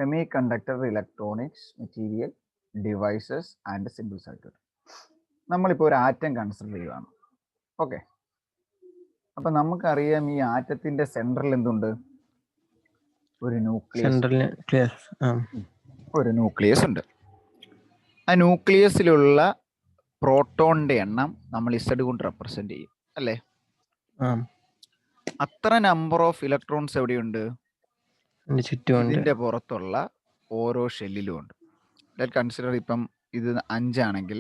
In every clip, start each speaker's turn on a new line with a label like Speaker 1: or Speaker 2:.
Speaker 1: Semiconductor electronics material devices and simple circuit. നമ്മളിപ്പോൾ ഒരു atom consider ചെയ്യുകയാണ്. ഓക്കെ, അപ്പൊ നമുക്കറിയാം ഈ ആറ്റത്തിന്റെ സെൻട്രൽ എന്തുണ്ട്? ഒരു ന്യൂക്ലിയസ് ഉണ്ട്. ആ ന്യൂക്ലിയസിലുള്ള പ്രോട്ടോണിന്റെ എണ്ണം നമ്മൾ ഇസഡ് കൊണ്ട് റെപ്രസെന്റ് ചെയ്യും, അല്ലേ? അത്ര നമ്പർ ഓഫ് ഇലക്ട്രോൺസ് എവിടെയുണ്ട്? ഇതിന്റെ പുറത്തുള്ള ഓരോ ഷെല്ലിലും ഉണ്ട്. ലെറ്റ് കൺസിഡർ, ഇപ്പം ഇത് 5 ആണെങ്കിൽ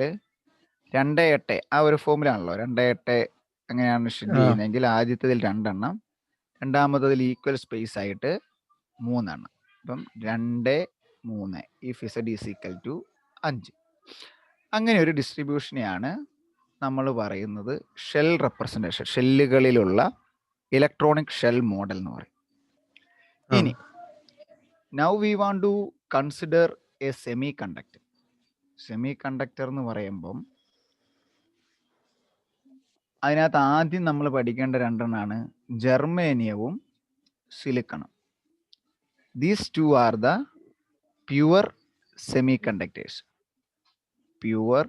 Speaker 1: 2 8 ആ ഒരു ഫോമിലാണല്ലോ. 2 8 അങ്ങനെയാണ് ഷെഡ് ചെയ്യുന്നതെങ്കിൽ ആദ്യത്തതിൽ 2 എണ്ണം, രണ്ടാമത്തതിൽ ഈക്വൽ സ്പേസ് ആയിട്ട് 3 എണ്ണം. അപ്പം 2 3 if Z is equal to 5. അങ്ങനെ ഒരു ഡിസ്ട്രിബ്യൂഷനെയാണ് നമ്മൾ പറയുന്നത് ഷെൽ റെപ്രസെൻറ്റേഷൻ, ഷെല്ലുകളിലുള്ള ഇലക്ട്രോണിക് ഷെൽ മോഡൽ എന്ന് പറയും. ഇനി now we want to consider a semiconductor. Semiconductor എന്ന് പറയുമ്പം അതിനകത്ത് ആദ്യം നമ്മൾ പഠിക്കേണ്ട 2 എണ്ണമാണ് ജെർമേനിയവും സിലിക്കണും. These 2 are the pure semiconductors. Pure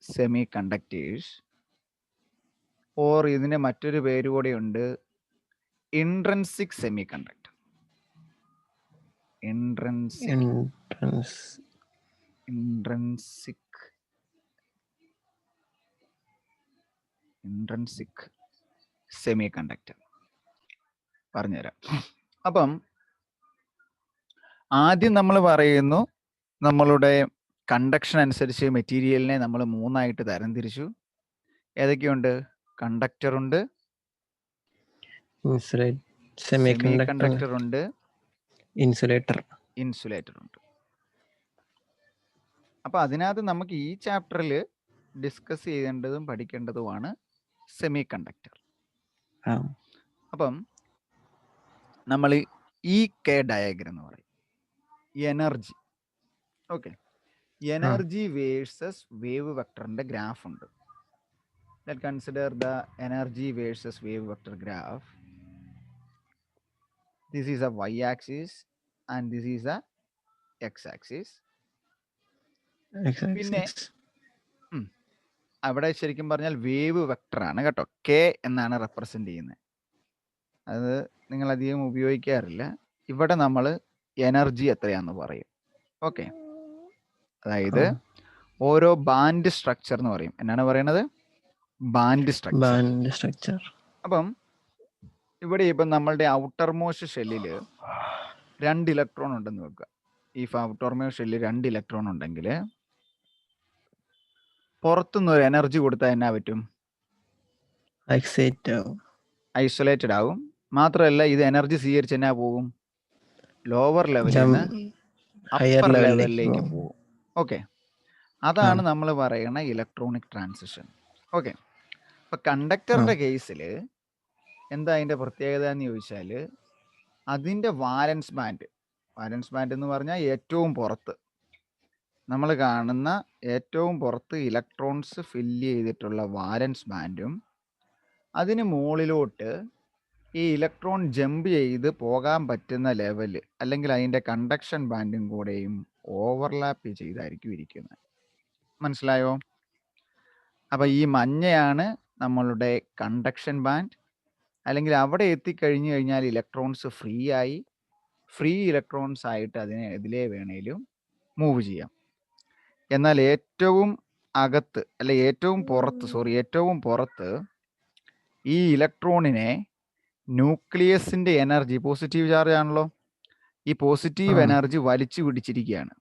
Speaker 1: semiconductors, or ഇതിന് മറ്റൊരു പേര് കൂടെയുണ്ട്, intrinsic semiconductor. Intrinsic semiconductor പറഞ്ഞുതരാം. അപ്പം ആദ്യം നമ്മൾ പറയുന്നു, നമ്മളുടെ കണ്ടക്ഷൻ അനുസരിച്ച് മെറ്റീരിയലിനെ നമ്മൾ 3 ആയിട്ട് തരംതിരിച്ചു. ഏതൊക്കെയുണ്ട്? കണ്ടക്ടർ ഉണ്ട്, സെമി കണ്ടക്ടർ ഉണ്ട്, ഇൻസുലേറ്റർ ഉണ്ട്. അപ്പൊ അതിനകത്ത് നമുക്ക് ഈ ചാപ്റ്ററിൽ ഡിസ്കസ് ചെയ്യേണ്ടതും പഠിക്കേണ്ടതുമാണ് സെമി കണ്ടക്ടർ. അപ്പം നമ്മൾ ഈ കെ ഡയഗ്രം എന്ന് പറയും energy. Okay, energy versus wave വെക്ടറിന്റെ ഗ്രാഫ് ഉണ്ട്. Let consider the energy versus wave vector graph. This is A y axis and this is a x axis. പിന്നെ അവിടെ ശരിക്കും പറഞ്ഞാൽ വേവ് വെക്ടർ ആണ് കേട്ടോ, കെ എന്നാണ് റെപ്രസെന്റ് ചെയ്യുന്നത്. അത് നിങ്ങൾ അധികം ഉപയോഗിക്കാറില്ല. ഇവിടെ നമ്മൾ എനർജി എത്രയാന്ന് പറയും. ഓക്കെ, അതായത് ഓരോ ബാൻഡ് സ്ട്രക്ചർ എന്ന് പറയും. എന്നാണ് പറയുന്നത്? Band structure. അപ്പം ഇവിടെ ഇപ്പം നമ്മളുടെ ഔട്ടർ മോസ്റ്റ് ഷെല്ലില് 2 ഇലക്ട്രോൺ ഉണ്ടെന്ന് വെക്കുക. ഈ ഔട്ടർ മോസ്റ്റ് ഷെല്ലിൽ 2 ഇലക്ട്രോൺ ഉണ്ടെങ്കിൽ പുറത്തുനിന്ന് ഒരു എനർജി കൊടുത്താൽ എന്നാ പറ്റും? ഐസൊലേറ്റഡ് ആവും. മാത്രമല്ല ഇത് എനർജി സ്വീകരിച്ച് എന്നാ പോകും? ലോവർ ലെവലിൽ നിന്ന് അപ്പർ ലെവലിലേക്ക് പോകും. ഓക്കെ, അതാണ് നമ്മൾ പറയുന്ന ഇലക്ട്രോണിക് ട്രാൻസിഷൻ. ഓക്കെ, അപ്പൊ കണ്ടക്ടറിന്റെ കേസിൽ എന്താ അതിന്റെ പ്രത്യേകത എന്ന് ചോദിച്ചാൽ, അതിന്റെ വാലൻസ് ബാൻഡ് എന്ന് പറഞ്ഞാൽ ഏറ്റവും പുറത്ത് നമ്മൾ കാണുന്ന ഏറ്റവും പുറത്ത് ഇലക്ട്രോൺസ് ഫില്ല് ചെയ്തിട്ടുള്ള വാലൻസ് ബാൻഡും അതിന് മുകളിലോട്ട് ഈ ഇലക്ട്രോൺ ജമ്പ് ചെയ്ത് പോകാൻ പറ്റുന്ന ലെവല് അല്ലെങ്കിൽ അതിൻ്റെ കണ്ടക്ഷൻ ബാൻഡും കൂടെയും ഓവർലാപ്പ് ചെയ്തായിരിക്കും ഇരിക്കുന്നത്. മനസ്സിലായോ? അപ്പം ഈ മഞ്ഞയാണ് നമ്മളുടെ കണ്ടക്ഷൻ ബാൻഡ്. അല്ലെങ്കിൽ അവിടെ എത്തിക്കഴിഞ്ഞു കഴിഞ്ഞാൽ ഇലക്ട്രോൺസ് ഫ്രീ ഇലക്ട്രോൺസ് ആയിട്ട് അതിനെ ഇതിലേ വേണേലും മൂവ് ചെയ്യാം. എന്നാൽ ഏറ്റവും അകത്ത് അല്ലെ ഏറ്റവും പുറത്ത് ഈ ഇലക്ട്രോണിനെ ന്യൂക്ലിയസിന്റെ എനർജി, പോസിറ്റീവ് ചാർജ് ആണല്ലോ, ഈ പോസിറ്റീവ് എനർജി വലിച്ചു പിടിച്ചിരിക്കുകയാണ്.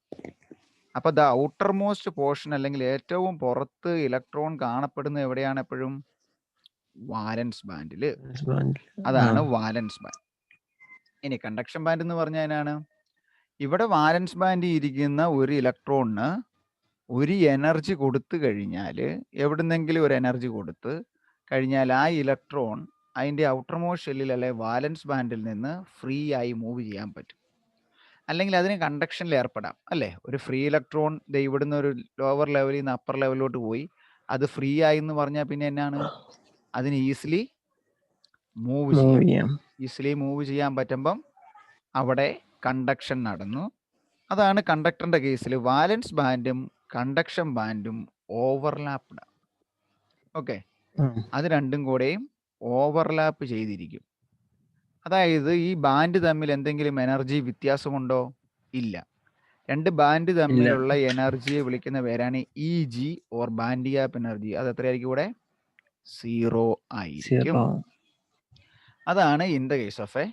Speaker 1: അപ്പൊ ദ ഔട്ടർ മോസ്റ്റ് പോർഷൻ അല്ലെങ്കിൽ ഏറ്റവും പുറത്ത് ഇലക്ട്രോൺ കാണപ്പെടുന്നത് എവിടെയാണ്? എപ്പോഴും വാലൻസ് ബാൻഡില്. അതാണ് വാലൻസ് ബാൻഡ്. ഇനി കണ്ടക്ഷൻ ബാൻഡ് എന്ന് പറഞ്ഞാൽ എന്നാണ്? ഇവിടെ വാലൻസ് ബാൻഡിൽ ഇരിക്കുന്ന ഒരു ഇലക്ട്രോണിന് ഒരു എനർജി കൊടുത്തു കഴിഞ്ഞാൽ, എവിടുന്നെങ്കിലും ഒരു എനർജി കൊടുത്ത് കഴിഞ്ഞാൽ ആ ഇലക്ട്രോൺ അതിൻ്റെ ഔട്ടർ മോസ്റ്റ് ഷെല്ലിൽ അല്ലെ വാലൻസ് ബാൻഡിൽ നിന്ന് ഫ്രീ ആയി മൂവ് ചെയ്യാൻ പറ്റും. അല്ലെങ്കിൽ അതിന് കണ്ടക്ഷനിൽ ഏർപ്പെടാം, അല്ലേ? ഒരു ഫ്രീ ഇലക്ട്രോൺ ഇവിടുന്ന് ഒരു ലോവർ ലെവലിൽ നിന്ന് അപ്പർ ലെവലിലോട്ട് പോയി അത് ഫ്രീ ആയി എന്ന് പറഞ്ഞാൽ പിന്നെ എന്നാണ്? അതിന് ഈസിലി മൂവ് ചെയ്യാൻ പറ്റുമ്പം അവിടെ കണ്ടക്ഷൻ നടന്നു. അതാണ് കണ്ടക്ടറിന്റെ കേസിൽ വാലൻസ് ബാൻഡും കണ്ടക്ഷൻ ബാൻഡും ഓവർലാപ്ഡ്. ഓക്കെ, അത് രണ്ടും കൂടെയും ഓവർലാപ്പ് ചെയ്തിരിക്കും. അതായത് ഈ ബാൻഡ് തമ്മിൽ എന്തെങ്കിലും എനർജി വ്യത്യാസമുണ്ടോ? ഇല്ല. രണ്ട് ബാൻഡ് തമ്മിലുള്ള എനർജിയെ വിളിക്കുന്ന പേരാണ് E G or band gap energy. അത് എത്രയായിരിക്കും ഇവിടെ? 0 ആയിരിക്കും. അതാണ് in the case of A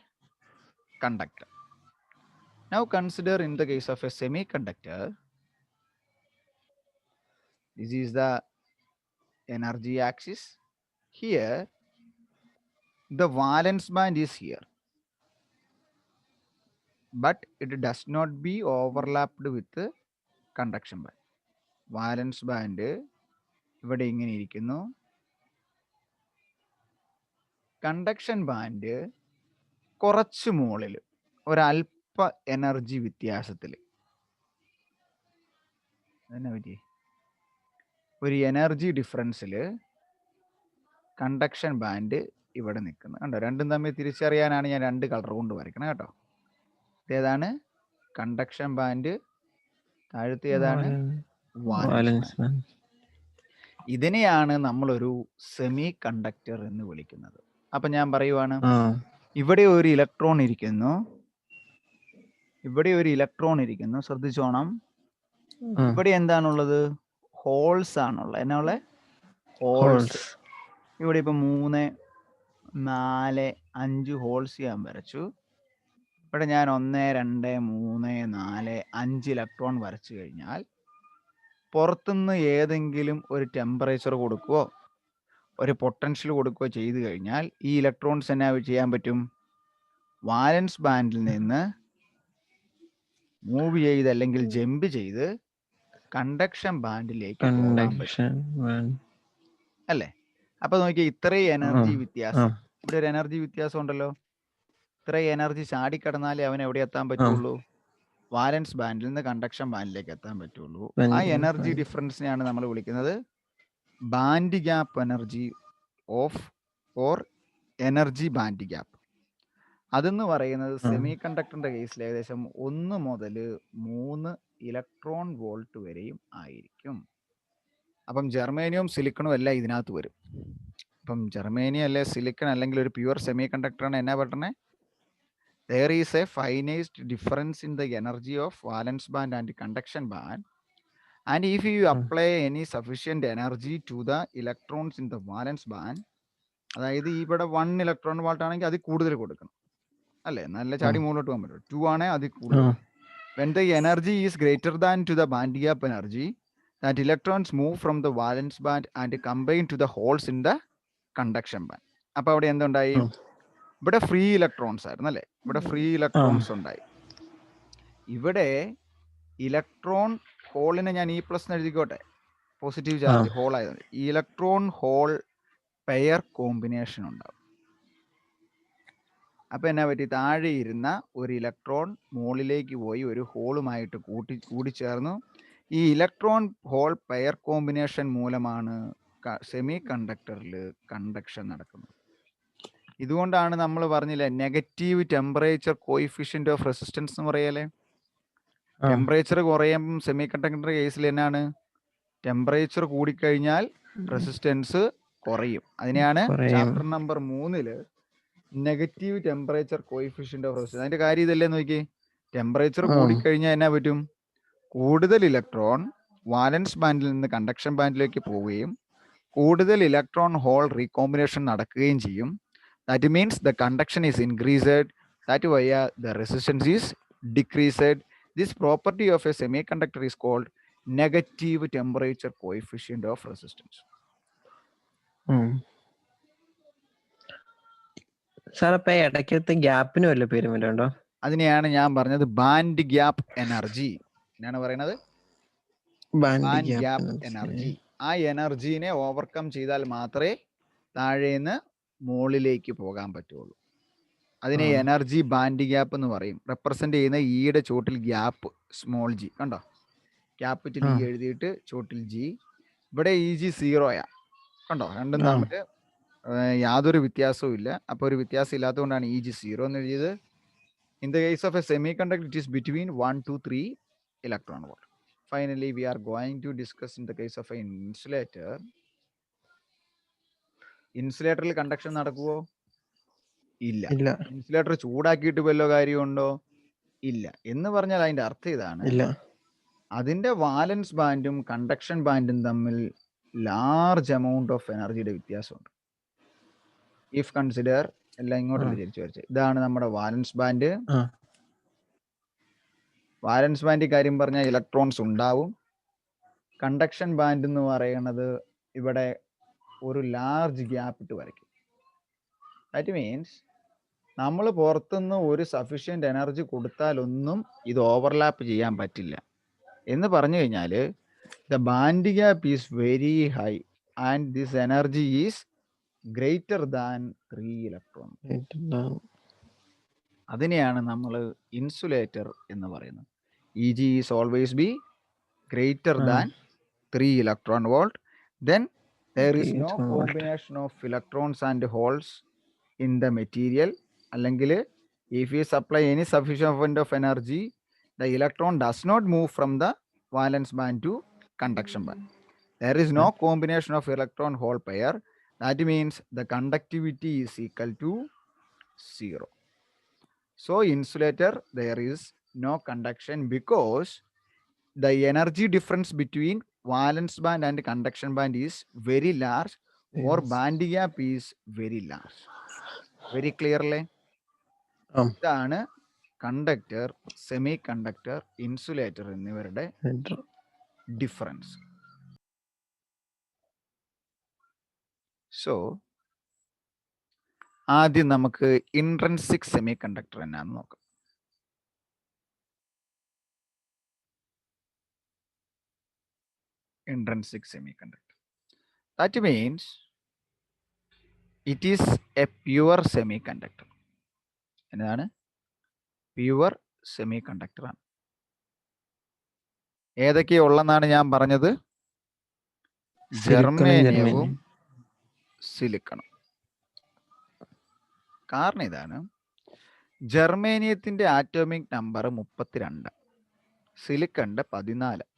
Speaker 1: conductor. Now consider in the case of a semiconductor, this is the energy axis. Here the valence band is here, but it does not be overlapped with the conduction band. Valence band ഇവിടെ ഇങ്ങനെ ഇരിക്കുന്നു, conduction band കുറച്ച് മുകളിൽ ഒരല്പ energy വ്യത്യാസത്തിൽ. അതിനെ പറ്റി ഒരു energy ഡിഫറൻസിൽ conduction band ഇവിടെ നിൽക്കുന്നത് കണ്ടോ. രണ്ടും തമ്മിൽ തിരിച്ചറിയാനാണ് ഞാൻ രണ്ട് കളർ കൊണ്ട് വരയ്ക്കണം കേട്ടോ. ഇതേതാണ് കണ്ടക്ഷൻ ബാൻഡ്, താഴത്തെ ഏതാണ് വാലൻസ് ബാൻഡ്. ഇതിനെയാണ് നമ്മളൊരു സെമി കണ്ടക്ടർ എന്ന് വിളിക്കുന്നത്. അപ്പൊ ഞാൻ പറയുവാണ്, ഇവിടെ ഒരു ഇലക്ട്രോൺ ഇരിക്കുന്നു, ഇവിടെ ഒരു ഇലക്ട്രോൺ ഇരിക്കുന്നു, ശ്രദ്ധിച്ചോണം. ഇവിടെ എന്താണുള്ളത്? ഹോൾസ് ആണുള്ളത്. എന്നാ ഹോൾസ്. ഇവിടെ ഇപ്പൊ 3, 4, 5 ഹോൾസ് ഞാൻ വരച്ചു. ഇവിടെ ഞാൻ 1, 2, 3, 4, 5 ഇലക്ട്രോൺ വരച്ചു കഴിഞ്ഞാൽ പുറത്തുനിന്ന് ഏതെങ്കിലും ഒരു ടെമ്പറേച്ചർ കൊടുക്കുകയോ ഒരു പൊട്ടൻഷ്യൽ കൊടുക്കുകയോ ചെയ്തു കഴിഞ്ഞാൽ ഈ ഇലക്ട്രോൺസ് എന്നാ ചെയ്യാൻ പറ്റും? വാലൻസ് ബാൻഡിൽ നിന്ന് മൂവ് ചെയ്ത് അല്ലെങ്കിൽ ജമ്പ് ചെയ്ത് കണ്ടക്ഷൻ ബാൻഡിലേക്ക് പോകാൻ പറ്റും അല്ലേ? അപ്പൊ നോക്കിയാൽ ഇത്രയും എനർജി വ്യത്യാസം, ഇവിടെ ഒരു എനർജി വ്യത്യാസം ഉണ്ടല്ലോ. ഇത്രയും എനർജി ചാടിക്കടന്നാലേ അവൻ എവിടെ എത്താൻ പറ്റുള്ളൂ? വാലൻസ് ബാൻഡിൽ നിന്ന് കണ്ടക്ഷൻ ബാൻഡിലേക്ക് എത്താൻ പറ്റുള്ളൂ. ആ എനർജി ഡിഫറൻസിനെയാണ് നമ്മൾ വിളിക്കുന്നത് band gap energy of or energy band gap. അതെന്ന് പറയുന്നത് സെമി കണ്ടക്ടറിന്റെ കേസിൽ ഏകദേശം 1 മുതൽ 3 ഇലക്ട്രോൺ വോൾട്ട് വരെയും ആയിരിക്കും. അപ്പം ജെർമേനിയം സിലിക്കണും എല്ലാം ഇതിനകത്ത് വരും. അപ്പം ജെർമേനിയം അല്ലെ സിലിക്കൺ അല്ലെങ്കിൽ ഒരു പ്യുവർ സെമി കണ്ടക്ടറാണ് എന്നാ പറഞ്ഞേ? There is a finite difference in the energy of valence band and conduction band, and if you apply any sufficient energy to the electrons in the valence band, അതായത് ഇവിടെ 1 electron volt ആണെങ്കിൽ അതിൽ കൂടുതൽ കൊടുക്കണം അല്ലേ? നല്ല ചാടി മുകളിലോട്ട് പോകാൻ പറ്റും. 2 ആണെങ്കിൽ അതിൽ കൂടുതൽ. When the energy is greater than to the band gap energy, that electrons move from the valence band and combine to the holes in the conduction band. അപ്പൊ അവിടെ എന്തുണ്ടായി? ഇവിടെ ഫ്രീ ഇലക്ട്രോൺസ് ആയിരുന്നു അല്ലേ? ഇവിടെ ഫ്രീ ഇലക്ട്രോൺസ് ഉണ്ടായി. ഇവിടെ electron ഹോളിനെ ഞാൻ E+ എഴുതിക്കോട്ടെ, പോസിറ്റീവ് ചാർജ് ഹോൾ ആയതുകൊണ്ട് ഇലക്ട്രോൺ ഹോൾ പെയർ കോമ്പിനേഷൻ ഉണ്ടാവും. അപ്പൊ എന്നാ പറ്റി? താഴെ ഇരുന്ന ഒരു ഇലക്ട്രോൺ മുകളിലേക്ക് പോയി ഒരു ഹോളുമായിട്ട് കൂടിച്ചേർന്നു. ഈ ഇലക്ട്രോൺ ഹോൾ പെയർ കോമ്പിനേഷൻ മൂലമാണ് സെമി കണ്ടക്ടറിൽ കണ്ടക്ഷൻ നടക്കുന്നത്. ഇതുകൊണ്ടാണ് നമ്മൾ പറഞ്ഞില്ലേ negative temperature coefficient of resistance എന്ന് പറയല്ലേ. ടെമ്പറേച്ചർ കുറയുമ്പം സെമി കണ്ടക്ടറിന്റെ കേസിൽ എന്നാണ്? ടെമ്പറേച്ചർ കൂടിക്കഴിഞ്ഞാൽ റെസിസ്റ്റൻസ് കുറയും. അതിനെയാണ് chapter number 3 negative temperature coefficient of resistance. അതിന്റെ കാര്യം ഇതല്ലേ നോക്കി. ടെമ്പറേച്ചർ കൂടിക്കഴിഞ്ഞാൽ എന്നാ പറ്റും? കൂടുതൽ ഇലക്ട്രോൺ വാലൻസ് ബാൻഡിൽ നിന്ന് കണ്ടക്ഷൻ ബാൻഡിലേക്ക് പോവുകയും കൂടുതൽ ഇലക്ട്രോൺ ഹോൾ റീകോമ്പിനേഷൻ നടക്കുകയും ചെയ്യും. That means the conduction is increased. That way the resistance is decreased. This property of a semiconductor is called negative temperature coefficient of resistance.
Speaker 2: Sir അപ്പൊ ഇടയ്ക്കത്തെ ഗ്യാപ്പിന് വല്ല പേരും വല്ലതുണ്ടോ?
Speaker 1: അതിനെയാണ് ഞാൻ പറഞ്ഞത് ബാൻഡ് ഗ്യാപ്പ് എനർജി. എന്നാണ് പറയുന്നത്? Band gap energy. ആ എനർജീനെ overcome ചെയ്താൽ മാത്രമേ താഴേന്ന് മുകളിലേക്ക് പോകാൻ പറ്റുള്ളൂ. അതിനെ എനർജി ബാൻഡ് ഗ്യാപ്പ് എന്ന് പറയും. റെപ്രസെന്റ് ചെയ്യുന്ന ഇയുടെ ചോട്ടിൽ ഗ്യാപ്പ് സ്മോൾ ജി കണ്ടോ, ക്യാപിറ്റൽ ഇ എഴുതിയിട്ട് ചോട്ടിൽ ജി. ഇവിടെ EG 0 കണ്ടോ, രണ്ടും തമ്മിൽ യാതൊരു വ്യത്യാസവും ഇല്ല. അപ്പോൾ ഒരു വ്യത്യാസം ഇല്ലാത്തതുകൊണ്ടാണ് EG 0 എന്ന് എഴുതിയത്. In the case of A semi conductor it is between 1 to 3 electron volt. Finally, we are going to discuss in the case of an insulator. ഇൻസുലേറ്ററിൽ കണ്ടക്ഷൻ നടക്കുവോ? ഇല്ല.
Speaker 2: ഇല്ല.
Speaker 1: ഇൻസുലേറ്റർ ചൂടാക്കിയിട്ട് വല്ല കാര്യമുണ്ടോ? ഇല്ല. എന്ന് പറഞ്ഞാൽ അതിന്റെ അർത്ഥം ഇതാണ്,
Speaker 2: ഇല്ല.
Speaker 1: അതിന്റെ വാലൻസ് ബാൻഡും കണ്ടക്ഷൻ ബാൻഡും തമ്മിൽ ലാർജ് എമൗണ്ട് ഓഫ് എനർജിയുടെ വ്യത്യാസമുണ്ട്. ഇഫ് കൺസിഡർ, എല്ലാം ഇങ്ങോട്ടല്ലേ തിരിച്ചു വരച്ച്, ഇതാണ് നമ്മുടെ വാലൻസ് ബാൻഡ്.
Speaker 2: ആ.
Speaker 1: വാലൻസ് ബാൻഡ് കാര്യം പറഞ്ഞാൽ ഇലക്ട്രോൺസ് ഉണ്ടാവും. കണ്ടക്ഷൻ ബാൻഡ് എന്ന് പറയുന്നത് ഇവിടെ ഒരു ലാർജ് ഗ്യാപ്പ് ഇട്ട് വരയ്ക്കും. ദാറ്റ് മീൻസ് നമ്മൾ പുറത്തുനിന്ന് ഒരു സഫീഷ്യന്റ് എനർജി കൊടുത്താലൊന്നും ഇത് ഓവർലാപ്പ് ചെയ്യാൻ പറ്റില്ല. എന്ന് പറഞ്ഞു കഴിഞ്ഞാൽ the band gap is very high and this energy is greater than 3 electron. അതിനെയാണ് നമ്മൾ ഇൻസുലേറ്റർ എന്ന് പറയുന്നത്. Eg is always be greater than 3 electron volt. Then there is no combination of electrons and holes in the material. അല്ലെങ്കിൽ if you supply any sufficient amount of energy, the electron does not move from the valence band to conduction band. There is no combination of electron hole pair. That means the conductivity is equal to 0. So insulator, there is no conduction because the energy difference between valence band and conduction band is very large, or band gap is very large. Very clearly? ഇതാണ് conductor, semi conductor, insulator എന്നിവരുടെ difference. So ആദ്യം നമുക്ക് intrinsic semi conductor എന്നാന്ന് നോക്കാം. Intrinsic semiconductor. That means it is a pure semiconductor. എന്താണ്? Pure semi conductor ആണ്. ഏതൊക്കെയുള്ളെന്നാണ് ഞാൻ പറഞ്ഞത്? ജർമേനിയവും സിലിക്കണും. കാരണം ഇതാണ്, ജർമേനിയത്തിന്റെ ആറ്റോമിക് നമ്പർ 32, സിലിക്കണിന്റെ 14.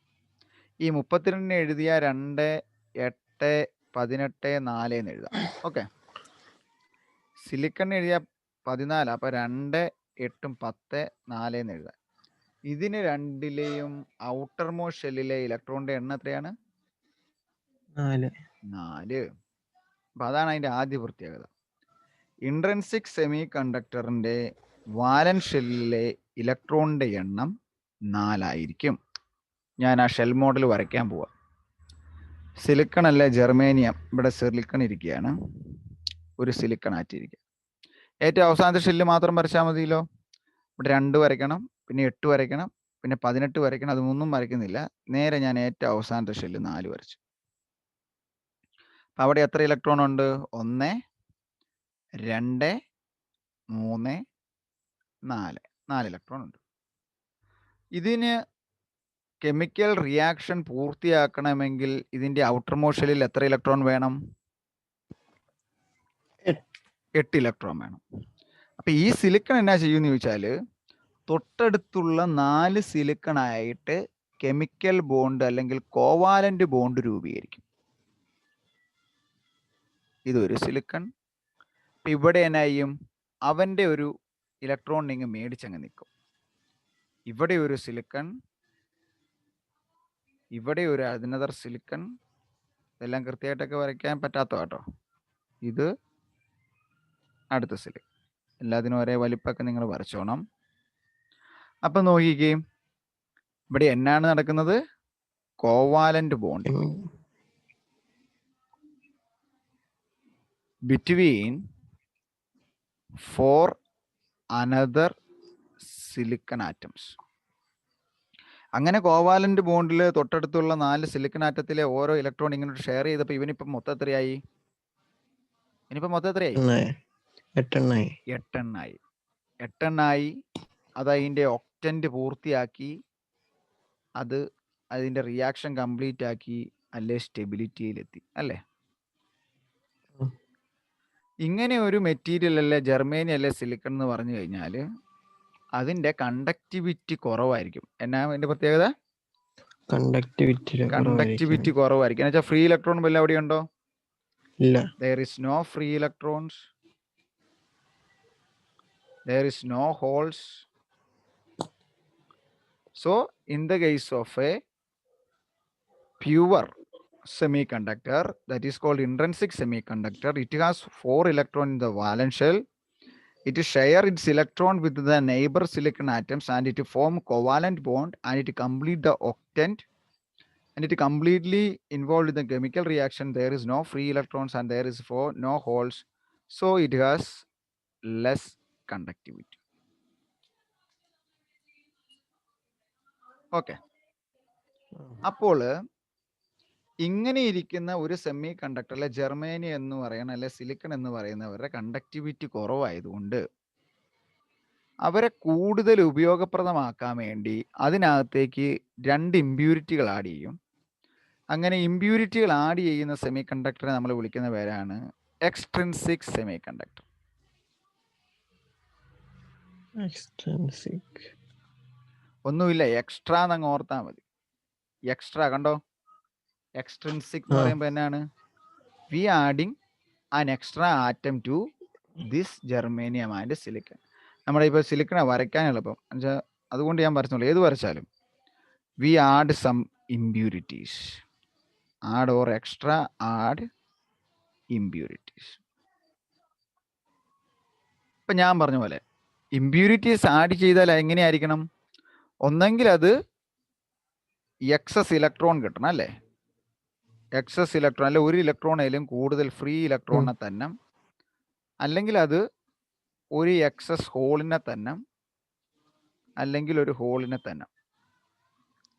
Speaker 1: ഈ 32 എഴുതിയ 2, 8, 18, 4 എന്ന് എഴുതാം. ഓക്കെ. സിലിക്കൺ എഴുതിയ 14, അപ്പൊ 2, 8, 10, 4 എന്ന് എഴുതാം. ഇതിന് രണ്ടിലെയും ഔട്ടർ മോസ്റ്റ് ഷെല്ലിലെ ഇലക്ട്രോണിന്റെ എണ്ണം എത്രയാണ്? 4. അപ്പൊ അതാണ് അതിന്റെ ആദ്യ പ്രത്യേകത. ഇൻട്രിൻസിക് സെമി കണ്ടക്ടറിന്റെ വാലൻസ് ഷെല്ലിലെ ഇലക്ട്രോണിന്റെ എണ്ണം 4 ആയിരിക്കും. ഞാൻ ആ ഷെൽ മോഡൽ വരയ്ക്കാൻ പോവാം. സിലിക്കൺ അല്ല, ജർമേനിയം. ഇവിടെ സിലിക്കൺ ഇരിക്കുകയാണ്, ഒരു സിലിക്കൺ ആറ്റിരിക്കുക. ഏറ്റവും അവസാനത്തെ ഷെല്ല് മാത്രം വരച്ചാൽ മതിയല്ലോ. ഇവിടെ 2 വരയ്ക്കണം, പിന്നെ 8 വരയ്ക്കണം, പിന്നെ 18 വരയ്ക്കണം. അതൊന്നും വരയ്ക്കുന്നില്ല. നേരെ ഞാൻ ഏറ്റവും അവസാനത്തെ ഷെല്ല് 4 വരച്ചു. അപ്പം അവിടെ എത്ര ഇലക്ട്രോൺ ഉണ്ട്? 1, 2, 3, 4. 4 ഇലക്ട്രോൺ ഉണ്ട്. ഇതിന് കെമിക്കൽ റിയാക്ഷൻ പൂർത്തിയാക്കണമെങ്കിൽ ഇതിന്റെ ഔട്ടർ മോസ്റ്റ് ഷെല്ലിൽ എത്ര ഇലക്ട്രോൺ വേണം? 8 ഇലക്ട്രോൺ വേണം. അപ്പൊ ഈ സിലിക്കൺ എന്നാ ചെയ്യുമെന്ന് ചോദിച്ചാൽ, തൊട്ടടുത്തുള്ള 4 സിലിക്കൺ ആയിട്ട് കെമിക്കൽ ബോണ്ട് അല്ലെങ്കിൽ കോവാലന്റ് ബോണ്ട് രൂപീകരിക്കും. ഇതൊരു സിലിക്കൺ. അപ്പൊ ഇവിടെ എന്നാ ചെയ്യും? അവന്റെ ഒരു ഇലക്ട്രോൺ ഇങ്ങ് മേടിച്ചങ്ങ് നിൽക്കും. ഇവിടെ ഒരു സിലിക്കൺ, ഇവിടെ ഒരു അനദർ സിലിക്കൺ. ഇതെല്ലാം കൃത്യമായിട്ടൊക്കെ വരയ്ക്കാൻ പറ്റാത്ത കേട്ടോ. ഇത് അടുത്ത സിലിക്കൺ. എല്ലാത്തിനും ഒരേ വലിപ്പമൊക്കെ നിങ്ങൾ വരച്ചോണം. അപ്പം നോക്കിക്കേ, ഇവിടെ എന്നാണ് നടക്കുന്നത്? Covalent bond between 4 another silicon atoms. അങ്ങനെ കോവാലന്റ് ബോണ്ടിൽ തൊട്ടടുത്തുള്ള 4 സിലിക്കൺ ആറ്റത്തിലെ ഓരോ ഇലക്ട്രോൺ ഇങ്ങനെ ഷെയർ ചെയ്തപ്പോൾ ഇവനിപ്പം മൊത്തം എത്രയായി? 8 എണ്ണായി. അത് അതിൻ്റെ ഒക്ടന്റ് പൂർത്തിയാക്കി, അത് അതിൻ്റെ റിയാക്ഷൻ കംപ്ലീറ്റ് ആക്കി, അല്ലേ സ്റ്റെബിലിറ്റിയിലെത്തി, അല്ലേ? ഇങ്ങനെ ഒരു മെറ്റീരിയൽ അല്ലേ ജർമേനിയം അല്ലേ സിലിക്കൺ എന്ന് പറഞ്ഞു കഴിഞ്ഞാൽ അതിന്റെ കണ്ടക്ടിവിറ്റി കുറവായിരിക്കും. എന്നാ അതിന്റെ പ്രത്യേകത?
Speaker 2: കണ്ടക്ടിവിറ്റി
Speaker 1: കുറവായിരിക്കും. എന്ന് വെച്ചാൽ ഫ്രീ ഇലക്ട്രോൺ വല്ല എവിടെയുണ്ടോ?
Speaker 2: ഇല്ല.
Speaker 1: There is no free electrons. There is no holes. So in the case of a pure semiconductor, that is called intrinsic semiconductor, it has 4 electrons in the valence shell. It share its electron with the neighbor silicon atoms and it form covalent bond and it complete the octet and it completely involved in the chemical reaction. There is no free electrons and there is no holes. So it has less conductivity. Okay. അപ്പോൾ ഇങ്ങനെ ഇരിക്കുന്ന ഒരു semi കണ്ടക്ടറിലെ germanium എന്ന് പറയുന്ന അല്ലെ silicon എന്ന് പറയുന്നവരുടെ conductivity കുറവായതുകൊണ്ട് അവരെ കൂടുതൽ ഉപയോഗപ്രദമാക്കാൻ വേണ്ടി അതിനകത്തേക്ക് 2 ഇമ്പ്യൂരിറ്റികൾ ആഡ് ചെയ്യും. അങ്ങനെ ഇമ്പ്യൂരിറ്റികൾ ആഡ് ചെയ്യുന്ന സെമി കണ്ടക്ടറെ നമ്മൾ വിളിക്കുന്ന പേരാണ് എക്സ്ട്രിൻസിക് സെമി കണ്ടക്ടർ. ഒന്നുമില്ല, എക്സ്ട്രാ എന്നങ്ങ് ഓർത്താൽ മതി. എക്സ്ട്രാ കണ്ടോ, എക്സ്ട്രിൻസിക് എന്ന് പറയുമ്പോൾ എന്നാണ്? We adding an extra atom to this germanium and silicon. നമ്മുടെ ഇപ്പോൾ സിലിക്കണ വരയ്ക്കാൻ എളുപ്പം, എന്നുവെച്ചാൽ അതുകൊണ്ട് ഞാൻ വരച്ചോളൂ. ഏത് വരച്ചാലും we add some impurities, add or extra add impurities. ഇപ്പം ഞാൻ പറഞ്ഞ പോലെ ഇമ്പ്യൂരിറ്റീസ് ആഡ് ചെയ്താൽ എങ്ങനെയായിരിക്കണം? ഒന്നെങ്കിൽ അത് എക്സസ് ഇലക്ട്രോൺ കിട്ടണം, അല്ലേ? എക്സസ് ഇലക്ട്രോൺ, അല്ലെ ഒരു ഇലക്ട്രോണേലും കൂടുതൽ ഫ്രീ ഇലക്ട്രോണിനെ തന്നെ, അല്ലെങ്കിൽ അത് ഒരു എക്സസ് ഹോളിനെ തന്നെ, അല്ലെങ്കിൽ ഒരു ഹോളിനെ തന്നെ.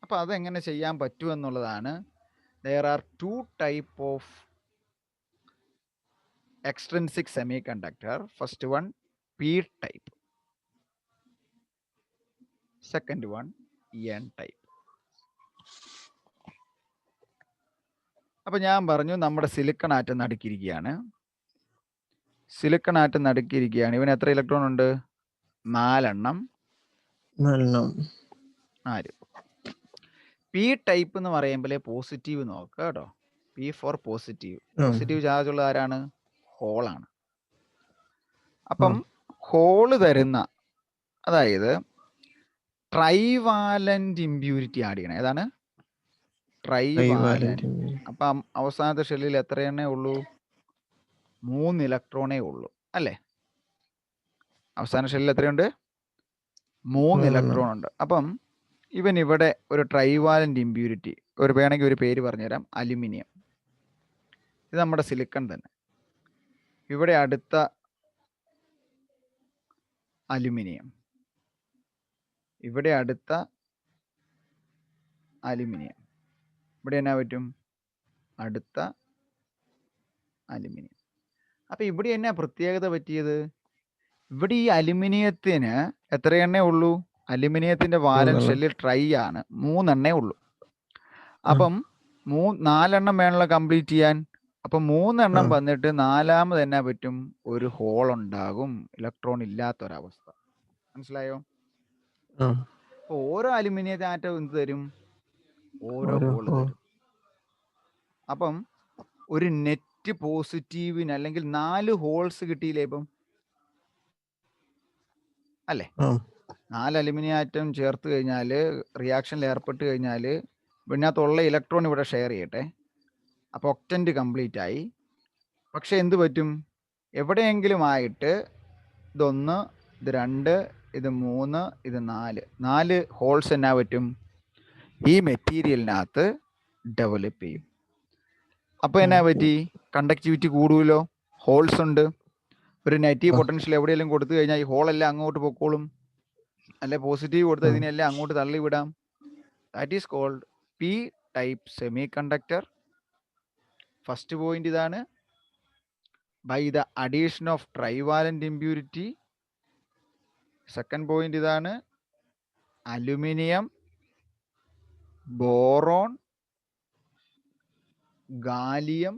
Speaker 1: അപ്പം അതെങ്ങനെ ചെയ്യാൻ പറ്റുമെന്നുള്ളതാണ്. there are 2 type of extrinsic semiconductor. First one p type, second one n type. അപ്പം ഞാൻ പറഞ്ഞു നമ്മുടെ സിലിക്കൺ ആറ്റം നടുക്കിയിരിക്കുകയാണ്. ഇവന് എത്ര ഇലക്ട്രോൺ ഉണ്ട്? 4 എണ്ണം. 4. പി ടൈപ്പ് എന്ന് പറയുമ്പോൾ പോസിറ്റീവ് നോക്കുക കേട്ടോ. P for positive. Positive charge ഉള്ള ആരാണ്? ഹോളാണ്. അപ്പം ഹോള് തരുന്ന, അതായത് ട്രൈവാലന്റ് ഇമ്പ്യൂരിറ്റി ആഡ് ചെയ്യണം. ഏതാണ്? ട്രൈവാലന്റ്. അപ്പം അവസാനത്തെ ഷെല്ലിൽ എത്ര എണ്ണേ ഉള്ളൂ? 3 ഇലക്ട്രോണേ ഉള്ളൂ, അല്ലേ? അവസാന ഷെല്ലിൽ എത്രയുണ്ട്? 3 ഇലക്ട്രോൺ ഉണ്ട്. അപ്പം ഇവൻ ഇവിടെ ഒരു ട്രൈവാലന്റ് ഇമ്പ്യൂരിറ്റി, വേണമെങ്കിൽ ഒരു പേര് പറഞ്ഞുതരാം, അലുമിനിയം. ഇത് നമ്മുടെ സിലിക്കൺ തന്നെ. ഇവിടെ അടുത്ത അലുമിനിയം, ഇവിടെ അടുത്ത അലുമിനിയം, ഇവിടെ എന്നാ പറ്റും? അടുത്ത അലുമിനിയം. അപ്പം ഇവിടെ എന്നാ പ്രത്യേകത പറ്റിയത്? ഇവിടെ ഈ അലുമിനിയത്തിന് എത്ര എണ്ണേ ഉള്ളൂ? അലുമിനിയത്തിന്റെ വാലൻസ് ഷെല്ലിൽ ട്രൈ ആണ്, 3 എണ്ണേ ഉള്ളൂ. അപ്പം 4 എണ്ണം വേണമല്ലോ കംപ്ലീറ്റ് ചെയ്യാൻ. അപ്പം 3 എണ്ണം വന്നിട്ട് 4ാമത് എന്നാ പറ്റും? ഒരു ഹോൾ ഉണ്ടാകും, ഇലക്ട്രോൺ ഇല്ലാത്തൊരവസ്ഥ. മനസ്സിലായോ? അപ്പൊ ഓരോ അലുമിനിയത്തെ ആറ്റം എന്ത് തരും? ഓരോ ഹോൾ തരും. അപ്പം ഒരു നെറ്റ് പോസിറ്റീവിന് അല്ലെങ്കിൽ 4 ഹോൾസ് കിട്ടിയില്ലേ ഇപ്പം, അല്ലേ? 4 അലുമിനിയം ആറ്റം ചേർത്ത് കഴിഞ്ഞാൽ, റിയാക്ഷനിൽ ഏർപ്പെട്ട് കഴിഞ്ഞാൽ, ഇതിനകത്തുള്ള ഇലക്ട്രോൺ ഇവിടെ ഷെയർ ചെയ്യട്ടെ. അപ്പോൾ ഒക്ടന്റ് കംപ്ലീറ്റ് ആയി. പക്ഷെ എന്ത് പറ്റും? എവിടെയെങ്കിലും ആയിട്ട് ഇതൊന്ന്, ഇത് 2, ഇത് 3, ഇത് 4 ഹോൾസ് എന്നാ പറ്റും? ഈ മെറ്റീരിയലിനകത്ത് ഡെവലപ്പ് ചെയ്യും. അപ്പോൾ എന്നാ പറ്റി? കണ്ടക്ടിവിറ്റി കൂടുമല്ലോ, ഹോൾസ് ഉണ്ട്. ഒരു നെഗറ്റീവ് പൊട്ടൻഷ്യൽ എവിടെയെങ്കിലും കൊടുത്തു കഴിഞ്ഞാൽ ഈ ഹോളെല്ലാം അങ്ങോട്ട് പൊക്കോളും, അല്ലെ? പോസിറ്റീവ് കൊടുത്താൽ ഇതിനെല്ലാം അങ്ങോട്ട് തള്ളിവിടാം. That is called P type semiconductor. First point ഇതാണ്. By the addition of trivalent impurity. Second point ഇതാണ്. അലുമിനിയം, ബോറോൺ, ഗാലിയം,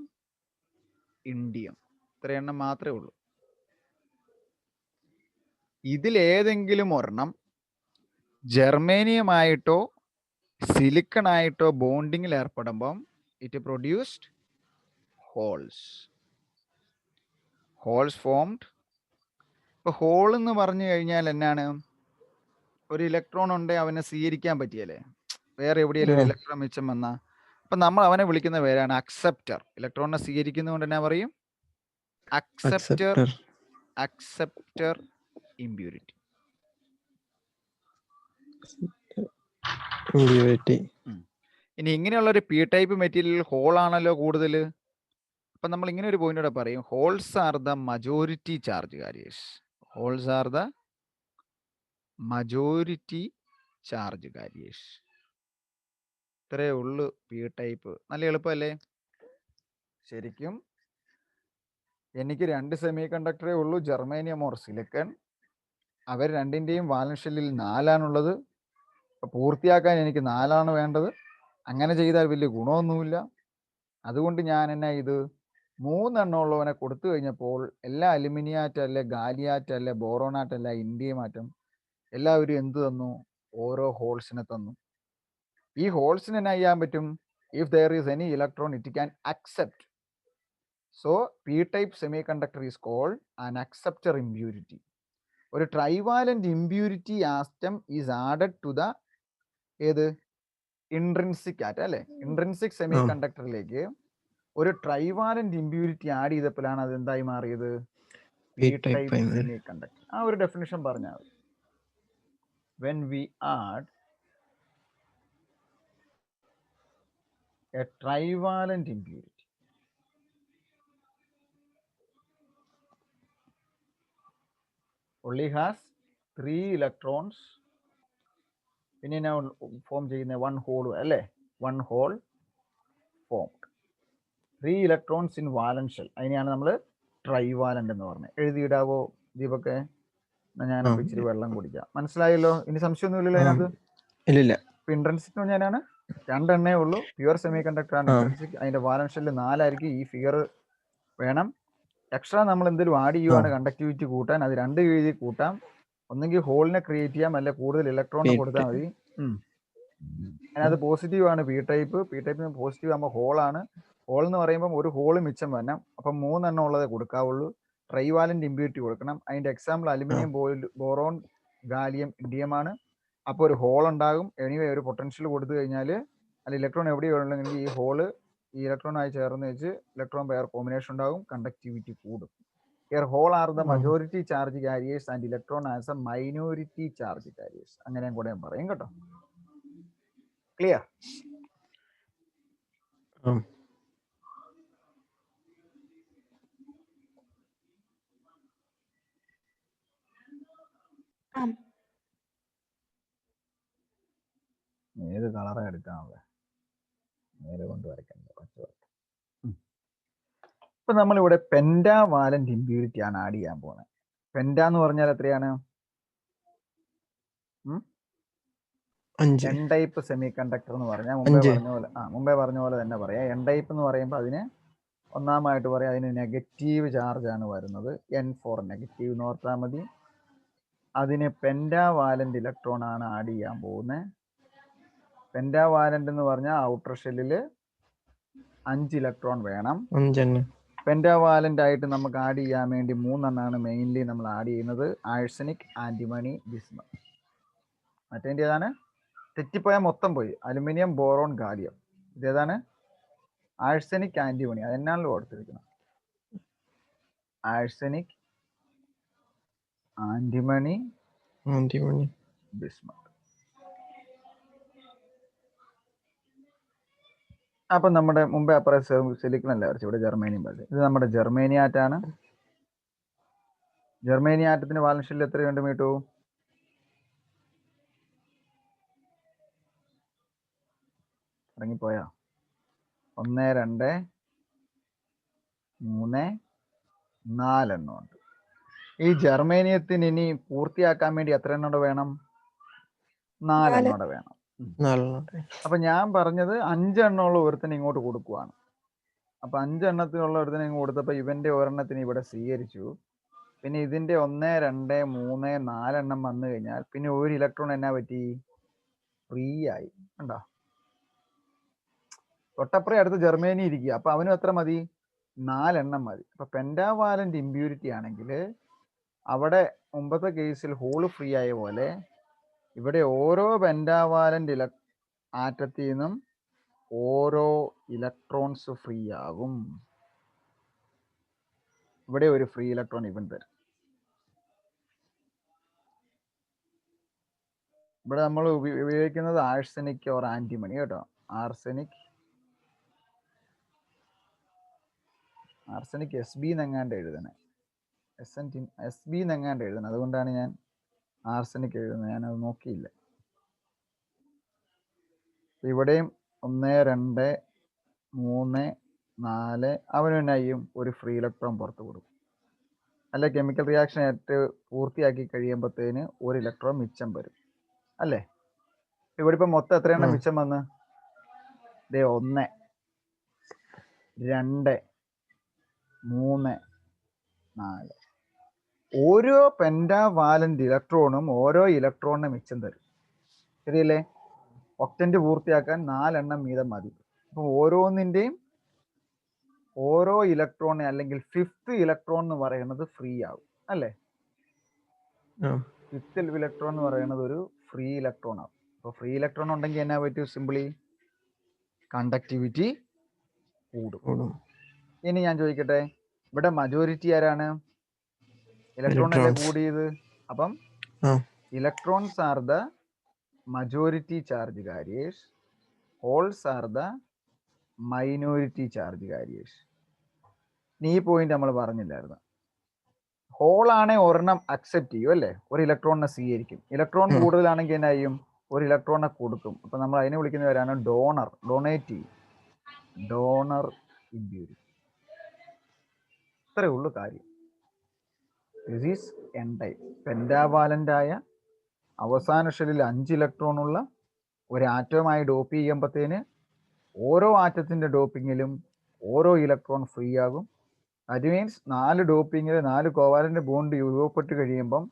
Speaker 1: ഇൻഡിയം, ഇത്രയെണ്ണം മാത്രമേ ഉള്ളൂ. ഇതിലേതെങ്കിലും ഒരെണ്ണം ജർമേനിയമായിട്ടോ സിലിക്കൺ ആയിട്ടോ ബോണ്ടിങ്ങിൽ ഏർപ്പെടുമ്പം ഇറ്റ് പ്രൊഡ്യൂസ്ഡ് ഹോൾസ് ഫോംഡ്. ഇപ്പൊ ഹോൾ എന്ന് പറഞ്ഞു കഴിഞ്ഞാൽ എന്നാണ്? ഒരു ഇലക്ട്രോൺ ഉണ്ട്, അവനെ സ്വീകരിക്കാൻ പറ്റിയല്ലേ, വേറെ എവിടെയെങ്കിലും ഒരു ഇലക്ട്രോൺ മിച്ചം വന്നാ അപ്പൊ നമ്മൾ അവനെ വിളിക്കുന്ന പേരാണ് അക്സെപ്റ്റർ. ഇലക്ട്രോണിനെ സ്വീകരിക്കുന്നതുകൊണ്ട് എന്നാ പറയും? Acceptor impurity. ഇനി ഇങ്ങനെയുള്ള ഒരു പി ടൈപ്പ് മെറ്റീരിയൽ ഹോൾ ആണല്ലോ കൂടുതൽ. അപ്പൊ നമ്മൾ ഇങ്ങനെ ഒരു പോയിന്റ് കൂടെ പറയും, holes are the majority charge carriers. Holes are the majority charge carriers. ഇത്രയേ ഉള്ളു പി ടൈപ്പ്. നല്ല എളുപ്പമല്ലേ? ശരിക്കും എനിക്ക് 2 സെമി കണ്ടക്ടറേ ഉള്ളൂ, ജർമേനിയം ഓർ സിലിക്കൺ. അവർ രണ്ടിൻ്റെയും വാലൻസ് ഷെല്ലിൽ 4ആണുള്ളത്. പൂർത്തിയാക്കാൻ എനിക്ക് 4ആണ് വേണ്ടത്. അങ്ങനെ ചെയ്താൽ വലിയ ഗുണമൊന്നുമില്ല. അതുകൊണ്ട് ഞാൻ എന്നാ ഇത് 3 എണ്ണം ഉള്ളവനെ കൊടുത്തു കഴിഞ്ഞപ്പോൾ എല്ലാ അലുമിനിയാറ്റല്ലേ, ഗാലിയാറ്റല്ലേ, ബോറോണാറ്റല്ല, ഇൻഡിയം ആറ്റം എല്ലാവരും എന്ത് തന്നു? ഓരോ ഹോൾസിനെ തന്നു. ഈ ഹോൾസിന് എന്നാ ചെയ്യാൻ പറ്റും? If there is any electron it can accept. So P type semiconductor is called an acceptor impurity. ഒരു trivalent impurity atom is added to the ഏത് ഇൻട്രിൻസിക് ആറ്റം അല്ലെ? ഇൻട്രിൻസിക് സെമി കണ്ടക്ടറിലേക്ക് ഒരു ട്രൈവാലന്റ് ഇമ്പ്യൂരിറ്റി ആഡ് ചെയ്തപ്പോഴാണ് അത് എന്തായി മാറിയത്? P type semiconductor. ആ ഒരു ഡെഫിനിഷൻ പറഞ്ഞാൽ മതി. when we add a trivalent impurity only has 3 electrons, പിന്നെ ഫോം ചെയ്യുന്ന 1 ഹോൾ അല്ലേ? 1 hole formed, 3 electrons in valence shell. അതിനെയാണ് നമ്മൾ ട്രൈവാലന്റ് എന്ന് പറഞ്ഞത്. എഴുതിയിടാവോ ദീപക്കെ? ഞാനപ്പോൾ ഇച്ചിരി വെള്ളം കുടിക്കാം. മനസ്സിലായല്ലോ? ഇനി സംശയമൊന്നുമില്ലല്ലോ അതിനകത്ത്?
Speaker 2: ഇല്ല.
Speaker 1: ഇൻട്രിൻസിക് എന്ന് പറഞ്ഞാലാണ് 2 എണ്ണേ ഉള്ളൂ. പ്യുവർ സെമി കണ്ടക്ടർ ആണ് ഇൻട്രിൻസിക്. അതിന്റെ വാലൻസ് ഷെല്ല് 4 ആയിരിക്കും. ഈ ഫിഗർ വേണം. എക്സ്ട്രാ നമ്മൾ എന്തെങ്കിലും ആഡ് ചെയ്യുവാണ് കണ്ടക്ടിവിറ്റി കൂട്ടാൻ, അത് 2 രീതിയിൽ കൂട്ടാം. ഒന്നെങ്കിൽ ഹോളിനെ ക്രിയേറ്റ് ചെയ്യാം, അല്ലെ കൂടുതൽ ഇലക്ട്രോണിനെ കൊടുത്താൽ മതി. അതിനകത്ത് പോസിറ്റീവ് ആണ് പി ടൈപ്പ്. പി ടൈപ്പിന് പോസിറ്റീവ് ആകുമ്പോൾ ഹോളാണ്. ഹോൾ എന്ന് പറയുമ്പോൾ ഒരു ഹോള് മിച്ചം വരണം. അപ്പം 3 എണ്ണം ഉള്ളതേ കൊടുക്കാവുള്ളൂ. ട്രൈവാലന്റ് ഇമ്പ്യൂരിറ്റി കൊടുക്കണം. അതിന്റെ example aluminium, boron, gallium, indium ആണ്. അപ്പോൾ ഒരു ഹോൾ ഉണ്ടാകും. എനിവേ ഒരു പൊട്ടൻഷ്യൽ കൊടുത്തു കഴിഞ്ഞാൽ അല്ല ഇലക്ട്രോൺ എവിടെയുണ്ടെങ്കിൽ ഈ ഹോള് ഈ ഇലക്ട്രോണായി ചേർന്ന് വെച്ച് ഇലക്ട്രോൺ പെയർ കോമ്പിനേഷൻ ഉണ്ടാകും, കണ്ടക്ടിവിറ്റി കൂടും. Here whole are the majority charge carriers and electron as a minority charge carriers. അങ്ങനെയും കൂടെ പറയും കേട്ടോ. ക്ലിയർ? ഏത് കളറാണ് എടുക്കാനുള്ളത്? നേരെ കൊണ്ട് വരയ്ക്കണ്ട. ഇപ്പൊ നമ്മളിവിടെ പെന്റാവാലന്റ് ഇമ്പ്യൂരിറ്റി ആണ് ആഡ് ചെയ്യാൻ പോകുന്നത്. പെന്റ എന്ന് പറഞ്ഞാൽ എത്രയാണ്? എൻ ടൈപ്പ് സെമി കണ്ടക്ടർ എന്ന് പറഞ്ഞാൽ മുമ്പേ പറഞ്ഞ പോലെ തന്നെ പറയാം. എൻ ടൈപ്പ് എന്ന് പറയുമ്പോൾ അതിന് ഒന്നാമായിട്ട് പറയാം, അതിന് നെഗറ്റീവ് ചാർജ് ആണ് വരുന്നത്. N4 നെഗറ്റീവ് എന്ന് ഓർത്താൽ മതി. അതിന് പെന്റാവാലന്റ് ഇലക്ട്രോൺ ആണ് ആഡ് ചെയ്യാൻ പോകുന്നത്. പെന്റാവാലന്റ് എന്ന് പറഞ്ഞാൽ ഔട്ടർ ഷെല്ലിൽ 5 ഇലക്ട്രോൺ വേണം. പെന്റാവാലന്റ് ആയിട്ട് നമുക്ക് ആഡ് ചെയ്യാൻ വേണ്ടി 3 എണ്ണമാണ് മെയിൻലി നമ്മൾ ആഡ് ചെയ്യുന്നത്. Arsenic, antimony, bismuth. മറ്റേതിൻ്റെ ഏതാണ്? തെറ്റിപ്പോയാൽ മൊത്തം പോയി. Aluminium, boron, gallium. ഇതേതാണ്? Arsenic, antimony. അതെന്നാണല്ലോ കൊടുത്തിരിക്കുന്നത്. Arsenic, antimony, bismuth. അപ്പൊ നമ്മുടെ മുമ്പേ അപ്പുറം സിലിക്കൺ അല്ല വരച്ചു, ഇവിടെ ജർമേനിയം വരച്ചു. ഇത് നമ്മുടെ ജർമേനിയാറ്റാണ്. ജർമേനിയാറ്റത്തിന് വാലൻസ് ഷെല്ലിൽ എത്രയുണ്ട് മീട്ടു? ഇറങ്ങിപ്പോയാ? 1, 2, 3, 4 എണ്ണം ഉണ്ട്. ഈ ജർമേനിയത്തിന് ഇനി പൂർത്തിയാക്കാൻ വേണ്ടി എത്ര എണ്ണം വേണം? 4 എണ്ണം വേണം. അപ്പൊ ഞാൻ പറഞ്ഞത് 5 എണ്ണമുള്ള ഒരുത്തിന് ഇങ്ങോട്ട് കൊടുക്കുവാണ്. അപ്പൊ 5 എണ്ണത്തിനുള്ള ഒരുത്തിന് ഇങ്ങോട്ട് കൊടുത്തപ്പോ ഇവന്റെ ഒരെണ്ണത്തിന് ഇവിടെ സ്വീകരിച്ചു. പിന്നെ ഇതിന്റെ 1, 2, 3, 4 എണ്ണം വന്നു കഴിഞ്ഞാൽ പിന്നെ ഒരു ഇലക്ട്രോൺ എന്നാ പറ്റി? ഫ്രീ ആയി. കണ്ടോ? തൊട്ടപ്പുറം അടുത്ത് ജർമ്മനി ഇരിക്കുക. അപ്പൊ അവനും എത്ര മതി? 4 എണ്ണം മതി. അപ്പൊ പെൻഡാവാലന്റ് ഇമ്പ്യൂരിറ്റി ആണെങ്കിൽ അവിടെ മുമ്പത്തെ കേസിൽ ഹോള് ഫ്രീ ആയ പോലെ ഇവിടെ ഓരോ പെൻഡാവാലന്റ് ആറ്റത്തിൽ നിന്നും ഓരോ ഇലക്ട്രോൺസ് ഫ്രീ ആകും. ഇവിടെ ഒരു ഫ്രീ ഇലക്ട്രോൺ ഇവൻ തരും. ഇവിടെ നമ്മൾ ഉപയോഗിക്കുന്നത് ആഴ്സനിക് ഓർ ആന്റിമണി കേട്ടോ. Arsenic SB എന്നെങ്ങാണ്ട് എഴുതണേ. SB എന്നെങ്ങാണ്ട് എഴുതണം. അതുകൊണ്ടാണ് ഞാൻ ആർസനിക് എഴുതുന്നത്. ഞാനത് നോക്കിയില്ല. ഇവിടെയും 1, 2, 3, 4 അവന് തന്നെയും ഒരു ഫ്രീ ഇലക്ട്രോൺ പുറത്ത് കൊടുക്കും. അല്ലെ കെമിക്കൽ റിയാക്ഷൻ ആയിട്ട് പൂർത്തിയാക്കി കഴിയുമ്പോഴത്തേന് ഒരു ഇലക്ട്രോൺ മിച്ചം വരും അല്ലേ? ഇവിടെ ഇപ്പൊ മൊത്തം എത്രയെണ്ണം മിച്ചം വന്ന്? 1, 2, 3, 4. ഓരോ പെൻഡാവാലന്റ് ഇലക്ട്രോണും ഓരോ ഇലക്ട്രോണിനെ മിച്ചം തരും. ശരിയല്ലേ? ഒക്ടന്റ് പൂർത്തിയാക്കാൻ 4 എണ്ണം വീതം മതി. അപ്പൊ ഓരോന്നിന്റെയും ഓരോ ഇലക്ട്രോണിനെ അല്ലെങ്കിൽ 5th ഇലക്ട്രോൺ എന്ന് പറയുന്നത് ഫ്രീ ആകും അല്ലേ? 5th ഇലക്ട്രോൺ എന്ന് പറയുന്നത് ഒരു ഫ്രീ ഇലക്ട്രോൺ ആവും. അപ്പൊ ഫ്രീ ഇലക്ട്രോൺ ഉണ്ടെങ്കിൽ എന്നാ പറ്റും? സിംപിളി കണ്ടക്ടിവിറ്റി കൂടും. ഇനി ഞാൻ ചോദിക്കട്ടെ, ഇവിടെ മജോറിറ്റി ആരാണ്? ഇലക്ട്രോൺ അല്ലേ കൂടിയത്. അപ്പം electrons are the majority charge carriers, holes are the minority charge carriers. ഈ പോയിന്റ് നമ്മൾ പറഞ്ഞില്ലായിരുന്നു. ഹോൾ ആണെ ഒരെണ്ണം അക്സെപ്റ്റ് ചെയ്യും അല്ലേ? ഒരു ഇലക്ട്രോണിനെ സ്വീകരിക്കും. ഇലക്ട്രോൺ കൂടുതലാണെങ്കിൽ എന്നാ ചെയ്യും? ഒരു ഇലക്ട്രോണിനെ കൊടുക്കും. അപ്പൊ നമ്മൾ അതിനെ വിളിക്കുന്നവരാണ് ഡോണേറ്റീവ്, ഡോണർ ഇമ്പ്യൂരിറ്റി. ഇത്രയേ ഉള്ളൂ കാര്യം. This is N type. Pentavalent ആയ അവസാന ഷെല്ലിൽ 5 ഇലക്ട്രോൺ ഉള്ള ഒരു ആറ്റവുമായി ഡോപ്പ് ചെയ്യുമ്പോഴത്തേന് ഓരോ ആറ്റത്തിന്റെ ഡോപ്പിങ്ങിലും ഓരോ ഇലക്ട്രോൺ ഫ്രീ ആകും. അത് മീൻസ് 4 ഡോപ്പിങ്ങിൽ 4 കോവാലന്റ് ബോണ്ട് രൂപപ്പെട്ട് കഴിയുമ്പം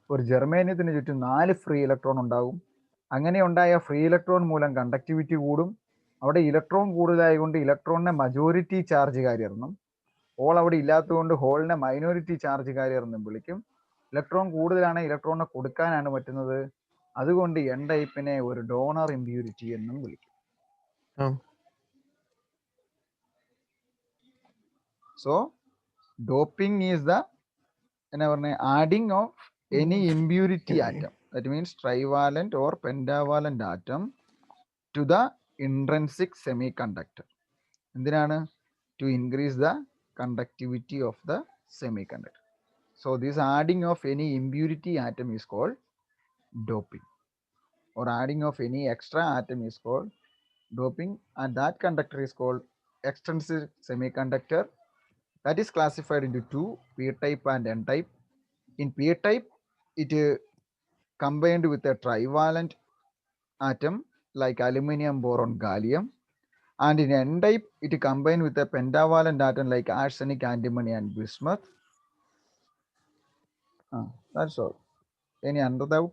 Speaker 1: ഒരു ജർമേനിയത്തിന് ചുറ്റും 4 ഫ്രീ ഇലക്ട്രോൺ ഉണ്ടാകും. അങ്ങനെ ഉണ്ടായ ഫ്രീ ഇലക്ട്രോൺ മൂലം കണ്ടക്ടിവിറ്റി കൂടും. അവിടെ ഇലക്ട്രോൺ കൂടുതലായതുകൊണ്ട് ഇലക്ട്രോണിനെ മജോറിറ്റി ചാർജ് കാരിയർ എന്നും, ഹോൾ അവിടെ ഇല്ലാത്തതുകൊണ്ട് ഹോളിനെ മൈനോറിറ്റി ചാർജ് കാരിയർ എന്നും വിളിക്കും. ഇലക്ട്രോൺ കൂടുതലാണ്, ഇലക്ട്രോണിനെ കൊടുക്കാനാണ് പറ്റുന്നത്. അതുകൊണ്ട് എൻ ടൈപ്പിനെ ഒരു ഡോണർ ഇമ്പ്യൂരിറ്റി എന്നും വിളിക്കും. സോ ഡോപ്പിംഗ് ഈസ് ദ എന്നാ പറഞ്ഞ adding of any impurity atom, that means trivalent or pentavalent atom to the intrinsic semiconductor. എന്തിനാണ്? To increase the conductivity of the semiconductor. So this adding of any impurity atom is called doping, or adding of any extra atom is called doping, and that conductor is called extrinsic semiconductor. That is classified into 2, p-type and n-type. In p-type it combined with a trivalent atom like aluminum, boron, gallium. And in n-type, it combined with a pentavalent atom like arsenic, antimony, and bismuth. That's all. Any other doubt?